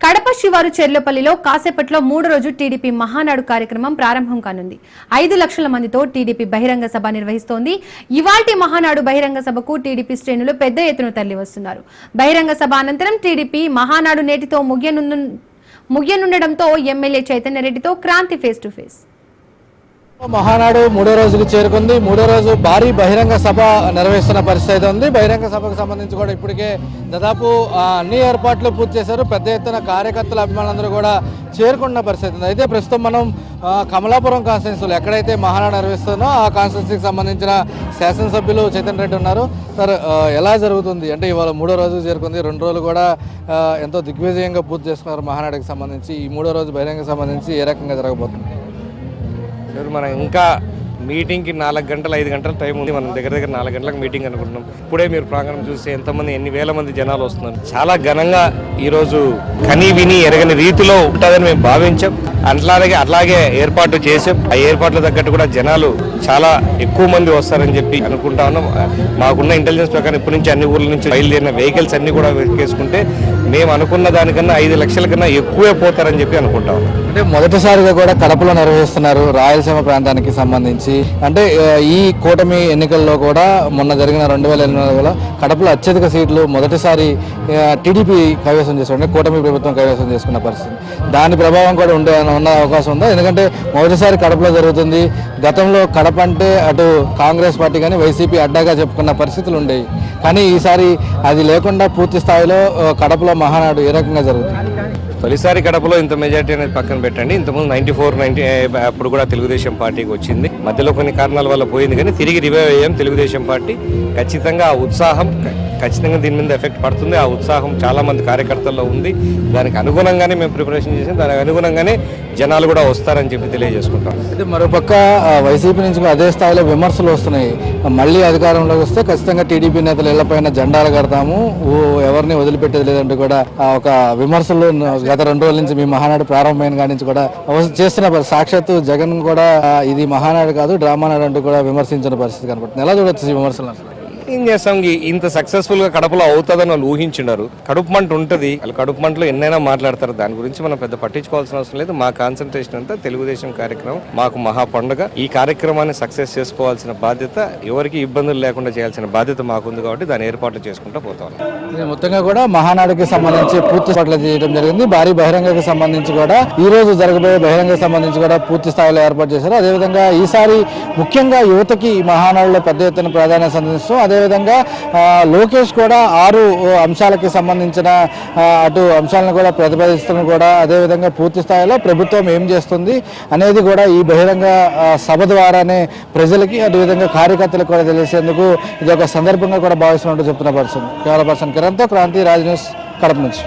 కడప శివారు చెర్లపల్లిలో కాసేపట్లో 3వ రోజు టీడీపీ మహానాడు కార్యక్రమం ప్రారంభం కానుంది. 5 లక్షల మందితో టీడీపీ బహిరంగ సభ నిర్వహిస్తోంది. ఇవాల్టి మహానాడు బహిరంగ సభకు టీడీపీ శ్రేణులు పెద్ద ఎత్తున తరలి వస్తున్నారు. బహిరంగ సభ అనంతరం టీడీపీ మహానాడు నేటితో ముగియనుండడంతో ఎమ్మెల్యే చైతన్యరెడ్డితో Kranthi face to face. Mahanadu 3వ రోజుకి చేరుకుంది. 3వ రోజు భారీ బహిరంగ సభ నిర్వహిస్తున్న పరిస్థితి ఉంది. బహిరంగ సభకు సంబంధించి కూడా ఇప్పటికే దాదాపు అన్ని ఏర్పాట్లు పూర్తి చేశారు. పెద్ద ఎత్తున కార్యకర్తల అభిమానులందరూ కూడా చేరుకున్న పరిస్థితి ఉంది. అయితే ప్రస్తుతం మనం కమలాపురం కాన్స్టిట్యున్సీలో ఎక్కడైతే మహానాడు నిర్వహిస్తుందో ఆ కాన్స్టిట్యున్సీకి సంబంధించిన శాసనసభ్యులు చైతన్య రెడ్డి ఉన్నారు. సార్, ఎలా జరుగుతుంది అంటే ఇవాళ 3వ రోజు చేరుకుంది, 2 రోజులు కూడా ఎంతో దిగ్విజయంగా పూర్తి చేసుకున్నారు మహానాడుకి సంబంధించి. ఈ 3వ రోజు బహిరంగ సంబంధించి ఏ రకంగా జరగబోతుంది? మనం ఇంకా మీటింగ్కి 4 గంటలు 5 గంటల టైం ఉంది. మనం దగ్గర 4 గంటలకు మీటింగ్ అనుకుంటున్నాం. ఇప్పుడే మీరు ప్రాంగణం చూస్తే ఎంతమంది ఎన్ని వేల మంది జనాలు వస్తున్నారు. చాలా ఘనంగా ఈరోజు కని విని ఎరగని రీతిలో ఉంటుందని మేము భావించాం. అట్లాగే ఏర్పాటు చేసాం. ఆ ఏర్పాట్ల తగ్గట్టు కూడా జనాలు చాలా ఎక్కువ మంది వస్తారని చెప్పి అనుకుంటా ఉన్నాం. మాకున్న ఇంటెలిజెన్స్ ప్రకారం ఇప్పటి నుంచి అన్ని ఊర్ల నుంచి బయలుదేరిన వెహికల్స్ అన్ని కూడా వెతికేసుకుంటే మేము అనుకున్న దానికన్నా 5 లక్షల కన్నా ఎక్కువే పోతారని చెప్పి అనుకుంటా ఉన్నాం. అంటే మొదటిసారిగా కూడా కడపలో నిర్వహిస్తున్నారు రాయలసీమ ప్రాంతానికి సంబంధించి. అంటే ఈ కూటమి ఎన్నికల్లో కూడా మొన్న జరిగిన 2024లో కడపలో అత్యధిక సీట్లు మొదటిసారి టీడీపీ కైవసం చేసుకుంటే అంటే కూటమి ప్రభుత్వం కైవసం చేసుకున్న పరిస్థితి. దాని ప్రభావం కూడా ఉన్న అవకాశం ఉందా? ఎందుకంటే మొదటిసారి కడపలో జరుగుతుంది. గతంలో కడప అంటే అటు కాంగ్రెస్ పార్టీ కానీ వైసీపీ అడ్డాగా చెప్పుకున్న పరిస్థితులు ఉండేవి. కానీ ఈసారి అది లేకుండా పూర్తి స్థాయిలో కడపలో మహానాడు ఏ రకంగా జరుగుతుంది? తొలిసారి కడపలో ఇంత మెజార్టీ అనేది పక్కన పెట్టండి. ఇంతకుముందు 94, అప్పుడు కూడా తెలుగుదేశం పార్టీకి వచ్చింది. మధ్యలో కొన్ని కారణాల వల్ల పోయింది, కానీ తిరిగి రివైవ్ అయ్యాం తెలుగుదేశం పార్టీ. ఖచ్చితంగా ఆ ఉత్సాహం ఖచ్చితంగా దీని మీద ఎఫెక్ట్ పడుతుంది. ఆ ఉత్సాహం చాలా మంది కార్యకర్తల్లో ఉంది. దానికి అనుగుణంగానే మేము ప్రిపరేషన్ చేసాం. దానికి అనుగుణంగానే జనాలు కూడా వస్తారని చెప్పి తెలియజేసుకుంటాం. అయితే మరోపక్క వైసీపీ నుంచి అదే స్థాయిలో విమర్శలు వస్తున్నాయి. మళ్ళీ అధికారంలోకి వస్తే ఖచ్చితంగా టీడీపీ నేతలు ఇళ్లపైన జెండాలు కడతాము, ఎవరిని వదిలిపెట్టేది లేదంటూ కూడా ఒక విమర్శలు గత 2 రోజుల నుంచి మీ మహానాడు ప్రారంభమైన కాడి నుంచి కూడా చేస్తున్న సాక్షాత్తు జగన్ కూడా ఇది మహానాడు కాదు డ్రామానాడు అంటూ కూడా విమర్శించిన పరిస్థితి కనపడుతుంది. ఎలా చూడొచ్చు ఈ విమర్శలు? ఏం చేస్తాం, ఇంత సక్సెస్ఫుల్ గా కడపలో అవుతుందని వాళ్ళు ఊహించినారు. కడుపు మంట ఉంటుంది, వాళ్ళు కడుపు మంటలో ఎన్నైనా మాట్లాడతారు. దాని గురించి మనం పెద్ద పట్టించుకోవాల్సిన అవసరం లేదు. మా కాన్సన్ట్రేషన్ అంతా తెలుగుదేశం కార్యక్రమం, మాకు మహా పండుగ. ఈ కార్యక్రమాన్ని సక్సెస్ చేసుకోవాల్సిన బాధ్యత, ఎవరికి ఇబ్బందులు లేకుండా చేయాల్సిన బాధ్యత మాకుంది. కాబట్టి దాన్ని ఏర్పాట్లు చేసుకుంటూ పోతాం. మొత్తంగా కూడా మహానాడుకి సంబంధించి పూర్తి ఏర్పాట్లు చేయడం జరిగింది. భారీ బహిరంగకి సంబంధించి కూడా ఈ రోజు జరగబోయే బహిరంగ సంబంధించి కూడా పూర్తి స్థాయిలో ఏర్పాటు చేశారు. అదేవిధంగా ఈసారి ముఖ్యంగా యువతకి ఈ మహానాడులో పెద్ద ఎత్తున ప్రాధాన్యత సంధిస్తూ అదేవిధంగా లోకేష్ కూడా 6 అంశాలకి సంబంధించిన అటు అంశాలను కూడా ప్రతిపాదిస్తున్న కూడా అదేవిధంగా పూర్తి స్థాయిలో ప్రభుత్వం ఏం చేస్తుంది అనేది కూడా ఈ బహిరంగ సభ ద్వారానే ప్రజలకి అదేవిధంగా కార్యకర్తలకు కూడా తెలిసేందుకు ఇది ఒక సందర్భంగా కూడా భావిస్తున్నట్టు చెప్తున్న పర్సన్ కిరణ్తో క్రాంతి రాజ్ న్యూస్ కడప నుంచి.